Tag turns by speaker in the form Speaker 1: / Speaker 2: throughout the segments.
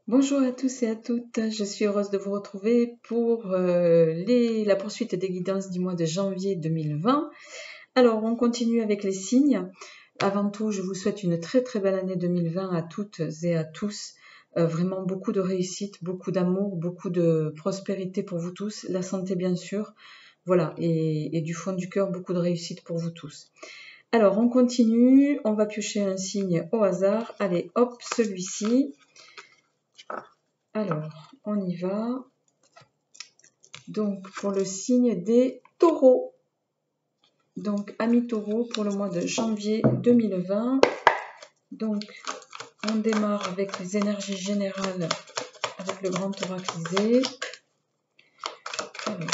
Speaker 1: Bonjour à tous et à toutes, je suis heureuse de vous retrouver pour la poursuite des guidances du mois de janvier 2020. Alors, on continue avec les signes. Avant tout, je vous souhaite une très très belle année 2020 à toutes et à tous. Vraiment beaucoup de réussite, beaucoup d'amour, beaucoup de prospérité pour vous tous, la santé bien sûr. Voilà, et du fond du cœur, beaucoup de réussite pour vous tous. Alors, on continue, on va piocher un signe au hasard. Allez, hop, celui-ci. Alors, on y va. Donc, pour le signe des taureaux. Donc, amis taureaux, pour le mois de janvier 2020. Donc, on démarre avec les énergies générales avec le grand oraclisé. Alors,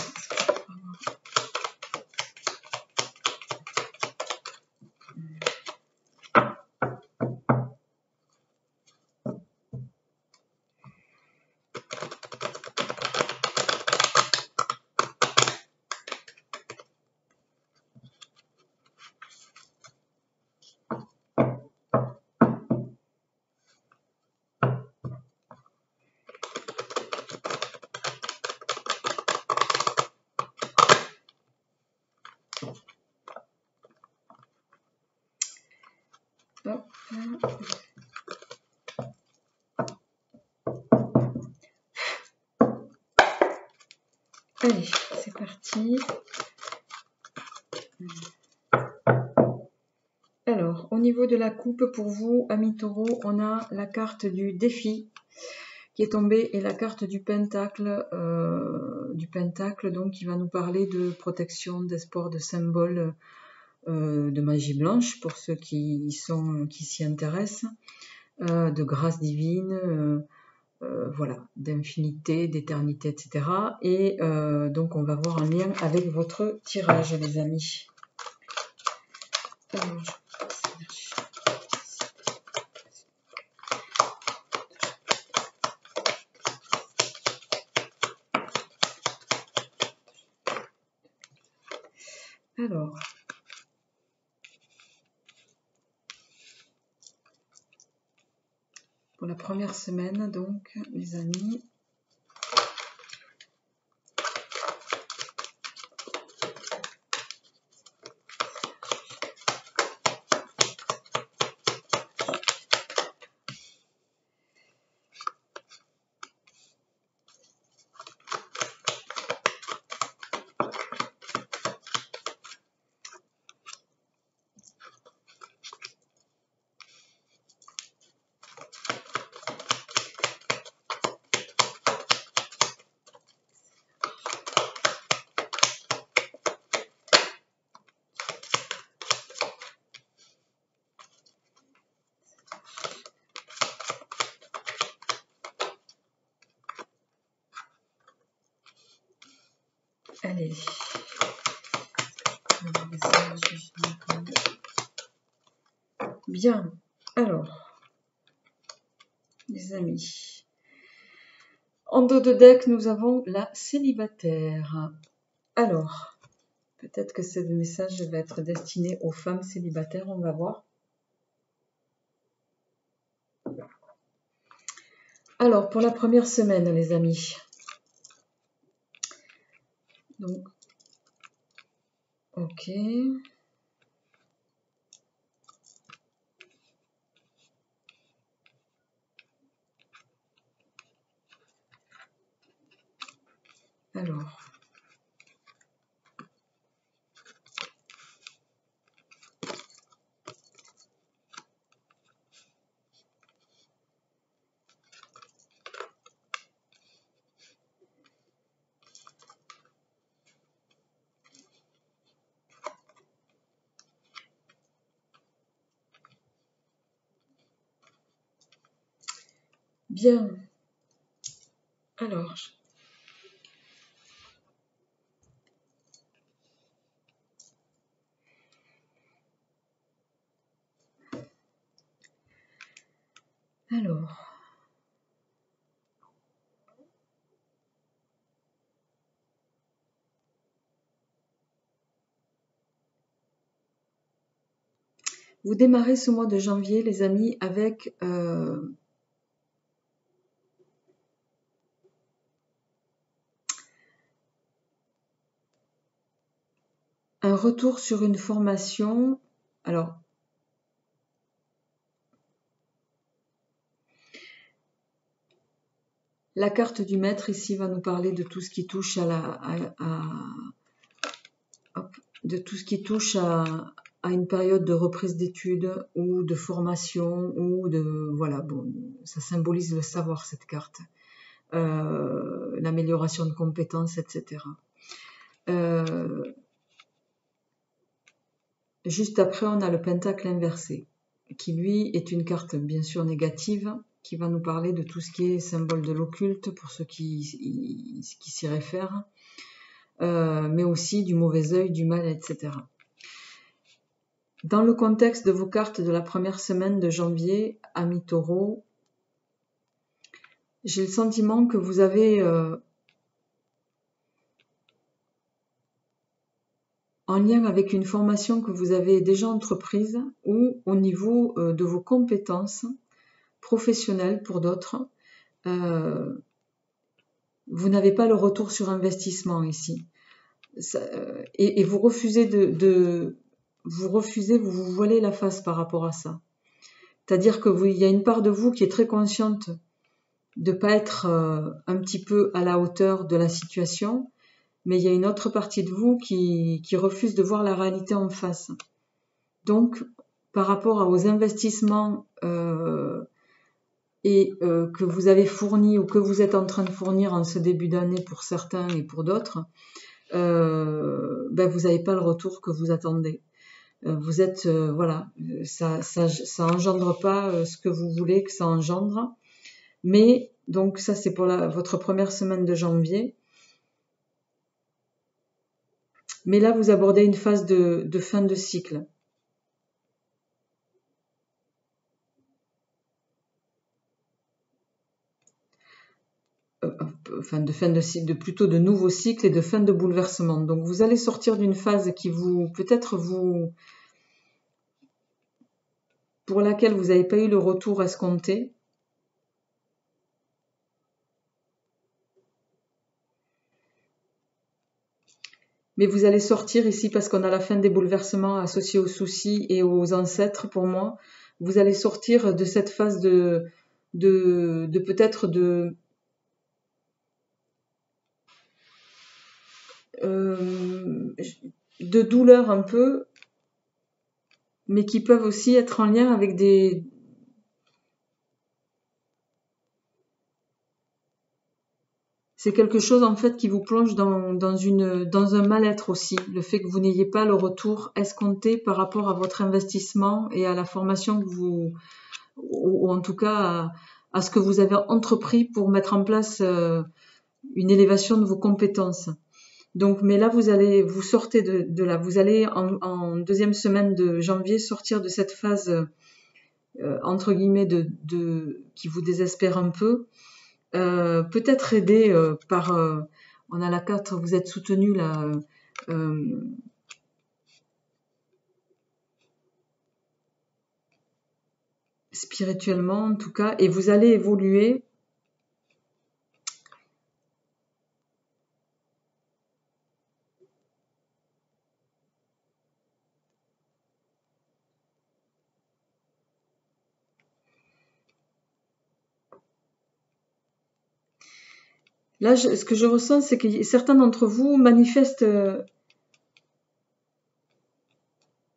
Speaker 1: hop. Allez, c'est parti. Alors, au niveau de la coupe, pour vous, amis taureaux, on a la carte du défi qui est tombée et la carte du pentacle, donc qui va nous parler de protection, d'espoir, de symboles, de magie blanche pour ceux qui s'y intéressent, de grâce divine, voilà, d'infinité, d'éternité, etc. Et donc on va voir un lien avec votre tirage, les amis. Alors, pour la première semaine, donc, les amis. Allez. Bien. Alors, les amis. En dos de deck, nous avons la célibataire. Alors, peut-être que ce message va être destiné aux femmes célibataires, on va voir. Alors, pour la première semaine, les amis. Donc, ok. Alors. Bien. Alors. Vous démarrez ce mois de janvier, les amis, avec un retour sur une formation. Alors, la carte du maître ici va nous parler de tout ce qui touche de tout ce qui touche à une période de reprise d'études ou de formation ou de voilà, bon, ça symbolise le savoir, cette carte, l'amélioration de compétences, etc. Juste après, on a le pentacle inversé, qui lui est une carte bien sûr négative, qui va nous parler de tout ce qui est symbole de l'occulte pour ceux qui s'y réfèrent, mais aussi du mauvais œil, du mal, etc. Dans le contexte de vos cartes de la première semaine de janvier, amis taureaux, j'ai le sentiment que vous avez en lien avec une formation que vous avez déjà entreprise ou au niveau de vos compétences professionnelles pour d'autres, vous n'avez pas le retour sur investissement ici. Et vous refusez vous vous voilez la face par rapport à ça. C'est-à-dire que il y a une part de vous qui est très consciente de ne pas être un petit peu à la hauteur de la situation, mais il y a une autre partie de vous qui refuse de voir la réalité en face. Donc, par rapport aux investissements que vous avez fournis ou que vous êtes en train de fournir en ce début d'année pour certains et pour d'autres, vous n'avez pas le retour que vous attendez. Vous êtes, voilà, ça engendre pas ce que vous voulez que ça engendre. Mais, donc ça c'est pour votre première semaine de janvier. Mais là, vous abordez une phase de fin de cycle. Enfin, de fin de cycle, plutôt de nouveau cycle et de fin de bouleversement. Donc, vous allez sortir d'une phase qui pour laquelle vous n'avez pas eu le retour escompté. Mais vous allez sortir ici parce qu'on a la fin des bouleversements associés aux soucis et aux ancêtres pour moi. Vous allez sortir de cette phase de peut-être de douleur un peu, mais qui peuvent aussi être en lien avec c'est quelque chose en fait qui vous plonge dans un mal-être aussi, le fait que vous n'ayez pas le retour escompté par rapport à votre investissement et à la formation que ou en tout cas à ce que vous avez entrepris pour mettre en place une élévation de vos compétences. Donc, mais là vous sortez de là, vous allez en deuxième semaine de janvier sortir de cette phase entre guillemets qui vous désespère un peu. Peut-être aidé par, on a la carte, vous êtes soutenu là, spirituellement en tout cas, et vous allez évoluer. Là, ce que je ressens, c'est que certains d'entre vous manifestent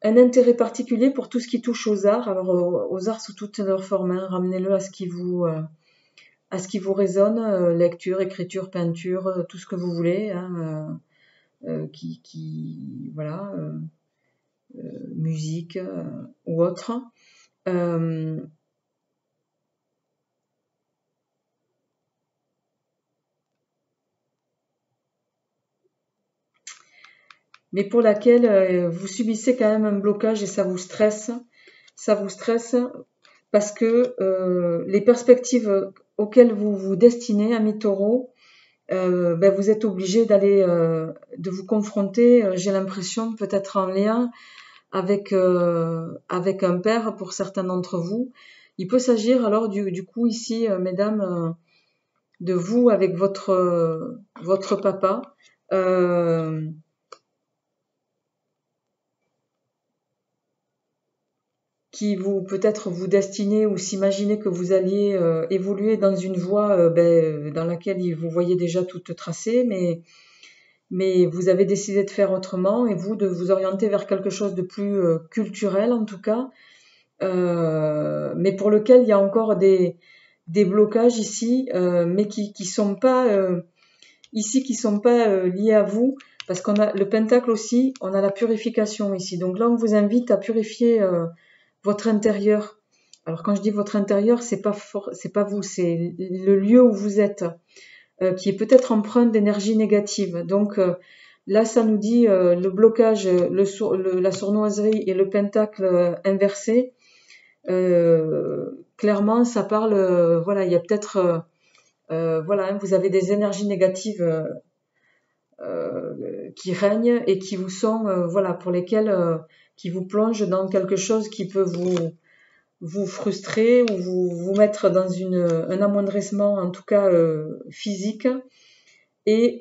Speaker 1: un intérêt particulier pour tout ce qui touche aux arts. Alors, aux arts sous toutes leurs formes, hein. Ramenez-le à ce qui vous résonne, lecture, écriture, peinture, tout ce que vous voulez, hein, voilà, musique ou autre. Mais pour laquelle vous subissez quand même un blocage et ça vous stresse parce que les perspectives auxquelles vous vous destinez, amis taureaux, vous êtes obligé de vous confronter, j'ai l'impression, peut-être en lien avec un père pour certains d'entre vous. Il peut s'agir alors du coup ici, mesdames, de vous avec votre papa. qui vous peut-être vous destinez ou s'imaginer que vous alliez évoluer dans une voie dans laquelle vous voyez déjà toute tracée, mais vous avez décidé de faire autrement et vous de vous orienter vers quelque chose de plus culturel en tout cas, mais pour lequel il y a encore des blocages ici, mais qui sont pas ici, qui sont pas liés à vous, parce qu'on a le pentacle aussi, on a la purification ici. Donc là, on vous invite à purifier votre intérieur. Alors quand je dis votre intérieur, c'est pas vous, c'est le lieu où vous êtes, qui est peut-être empreint d'énergie négative. Donc là, ça nous dit le blocage, la sournoiserie et le pentacle inversé. Clairement, ça parle, voilà, il y a peut-être, voilà, vous avez des énergies négatives qui règnent et qui vous sont, voilà, pour lesquelles, qui vous plongent dans quelque chose qui peut vous frustrer ou vous mettre dans un amoindrissement, en tout cas physique, et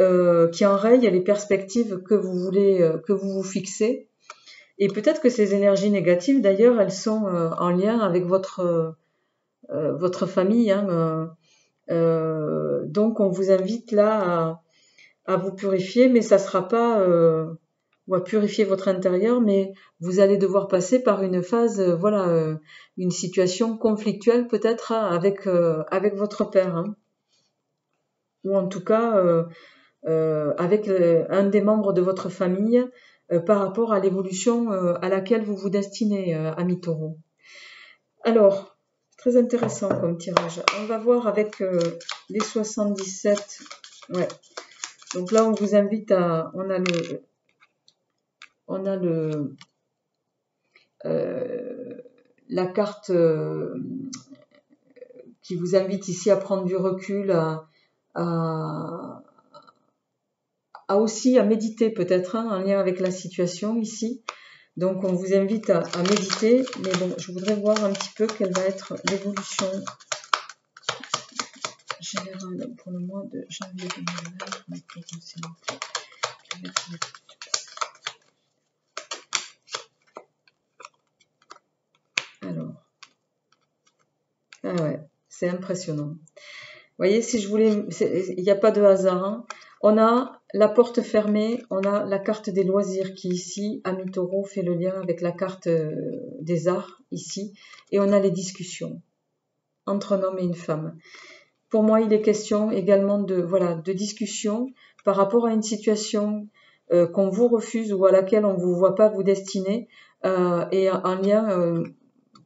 Speaker 1: qui enraye les perspectives que vous voulez, que vous fixez. Et peut-être que ces énergies négatives, d'ailleurs, elles sont en lien avec votre famille. Hein, donc, on vous invite là à vous purifier, mais ça sera pas ou à purifier votre intérieur, mais vous allez devoir passer par une phase, voilà, une situation conflictuelle peut-être avec votre père, hein, ou en tout cas avec un des membres de votre famille par rapport à l'évolution à laquelle vous vous destinez, ami Taureau. Alors, très intéressant comme tirage. On va voir avec les 77. Ouais. Donc là, on vous invite à... On a la carte qui vous invite ici à prendre du recul, aussi à méditer peut-être, hein, en lien avec la situation ici. Donc on vous invite à méditer, mais bon, je voudrais voir un petit peu quelle va être l'évolution générale pour le mois de janvier 2020. Alors, ah ouais, c'est impressionnant. Vous voyez, si je voulais, il n'y a pas de hasard, hein. On a la porte fermée, on a la carte des loisirs qui ici, ami Taureau, fait le lien avec la carte des arts ici, et on a les discussions entre un homme et une femme. Pour moi, il est question également de discussion par rapport à une situation qu'on vous refuse ou à laquelle on ne vous voit pas vous destiner, et en lien,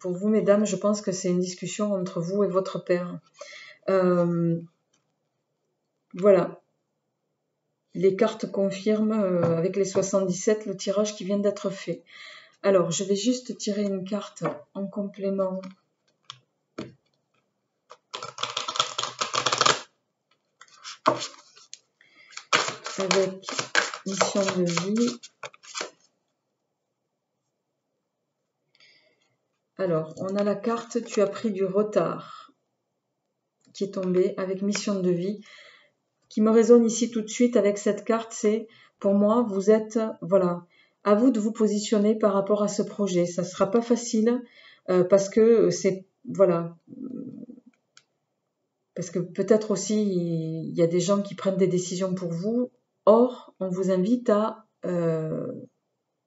Speaker 1: pour vous, mesdames, je pense que c'est une discussion entre vous et votre père. Voilà. Les cartes confirment avec les 77 le tirage qui vient d'être fait. Alors, je vais juste tirer une carte en complément. Avec mission de vie. Alors, on a la carte « Tu as pris du retard » qui est tombée avec mission de vie. Qui me résonne ici tout de suite avec cette carte, c'est pour moi, vous êtes, voilà, à vous de vous positionner par rapport à ce projet. Ça ne sera pas facile parce que c'est, voilà, parce que peut-être aussi il y a des gens qui prennent des décisions pour vous. Or, on vous invite à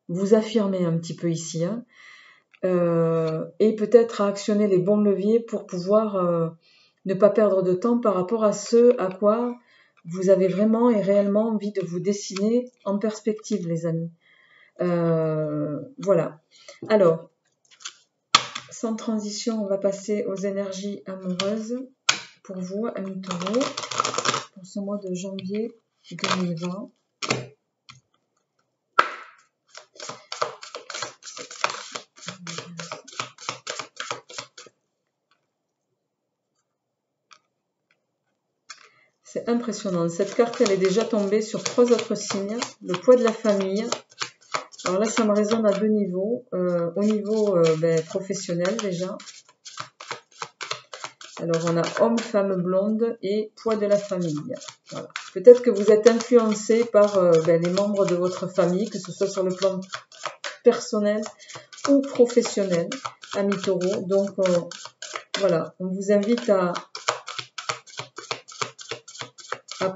Speaker 1: vous affirmer un petit peu ici, hein, et peut-être à actionner les bons leviers pour pouvoir ne pas perdre de temps par rapport à ce à quoi vous avez vraiment et réellement envie de vous dessiner en perspective, les amis. Voilà. Alors, sans transition, on va passer aux énergies amoureuses pour vous, amis Taureau, pour ce mois de janvier 2020. C'est impressionnant. Cette carte, elle est déjà tombée sur 3 autres signes. Le poids de la famille. Alors là, ça me résonne à 2 niveaux. Au niveau professionnel déjà. Alors on a homme, femme, blonde et poids de la famille. Voilà. Peut-être que vous êtes influencé par les membres de votre famille, que ce soit sur le plan personnel ou professionnel. amis taureaux. Donc, voilà, on vous invite à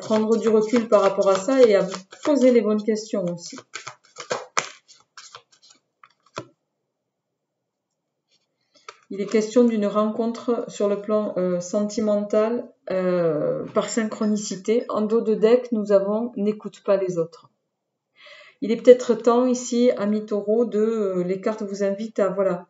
Speaker 1: prendre du recul par rapport à ça et à vous poser les bonnes questions aussi. Il est question d'une rencontre sur le plan sentimental par synchronicité. En dos de deck, nous avons « N'écoute pas les autres ». Il est peut-être temps ici, amis taureaux, de les cartes vous invitent à voilà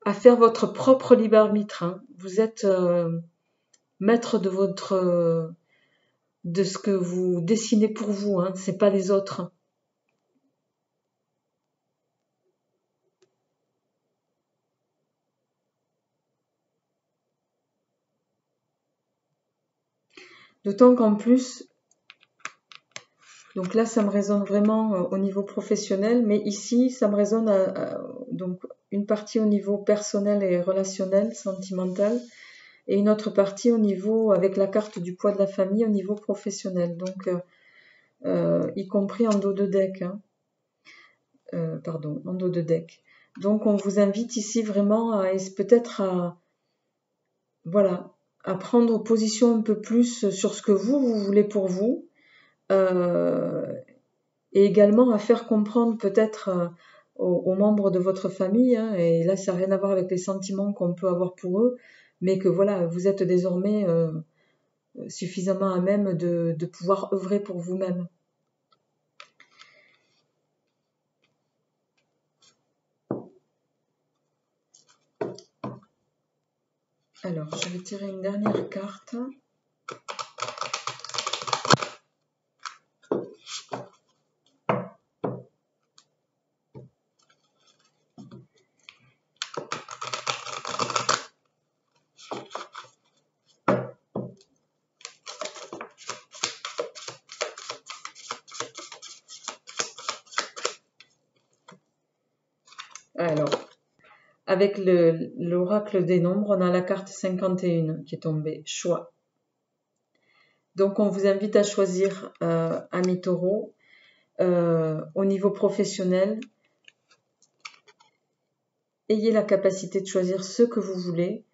Speaker 1: à faire votre propre libre arbitre. Hein. Vous êtes maître de de ce que vous dessinez pour vous. Hein. C'est pas les autres. D'autant qu'en plus, donc là, ça me résonne vraiment au niveau professionnel, mais ici, ça me résonne donc une partie au niveau personnel et relationnel, sentimental, et une autre partie au niveau, avec la carte du poids de la famille, au niveau professionnel, donc y compris en dos de deck. Hein. Pardon, en dos de deck. Donc, on vous invite ici vraiment peut-être voilà, à prendre position un peu plus sur ce que vous voulez pour vous, et également à faire comprendre peut-être aux membres de votre famille, hein, et là ça n'a rien à voir avec les sentiments qu'on peut avoir pour eux, mais que voilà, vous êtes désormais suffisamment à même de pouvoir œuvrer pour vous-même. Alors, je vais tirer une dernière carte. Alors, avec l'oracle des nombres, on a la carte 51 qui est tombée, choix. Donc, on vous invite à choisir, amis taureaux, au niveau professionnel. Ayez la capacité de choisir ce que vous voulez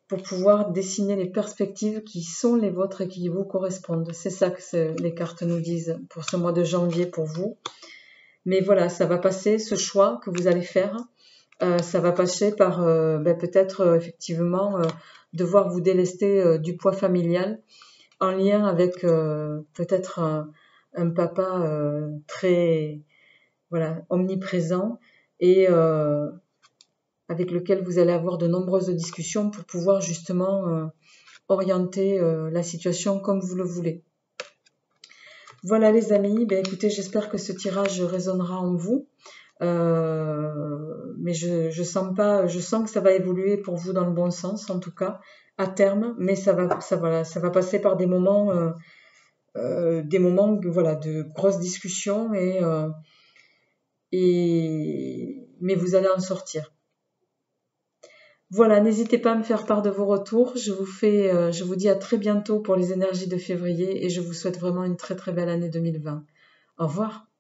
Speaker 1: pour pouvoir dessiner les perspectives qui sont les vôtres et qui vous correspondent. C'est ça que les cartes nous disent pour ce mois de janvier pour vous. Mais voilà, ça va passer, ce choix que vous allez faire, ça va passer par peut-être effectivement devoir vous délester du poids familial en lien avec peut-être un papa très omniprésent et avec lequel vous allez avoir de nombreuses discussions pour pouvoir justement orienter la situation comme vous le voulez. Voilà les amis, écoutez, j'espère que ce tirage résonnera en vous. Mais je sens que ça va évoluer pour vous dans le bon sens, en tout cas, à terme, mais ça va passer par des moments de grosses discussions mais vous allez en sortir. Voilà, n'hésitez pas à me faire part de vos retours. Je vous dis à très bientôt pour les énergies de février et je vous souhaite vraiment une très très belle année 2020. Au revoir.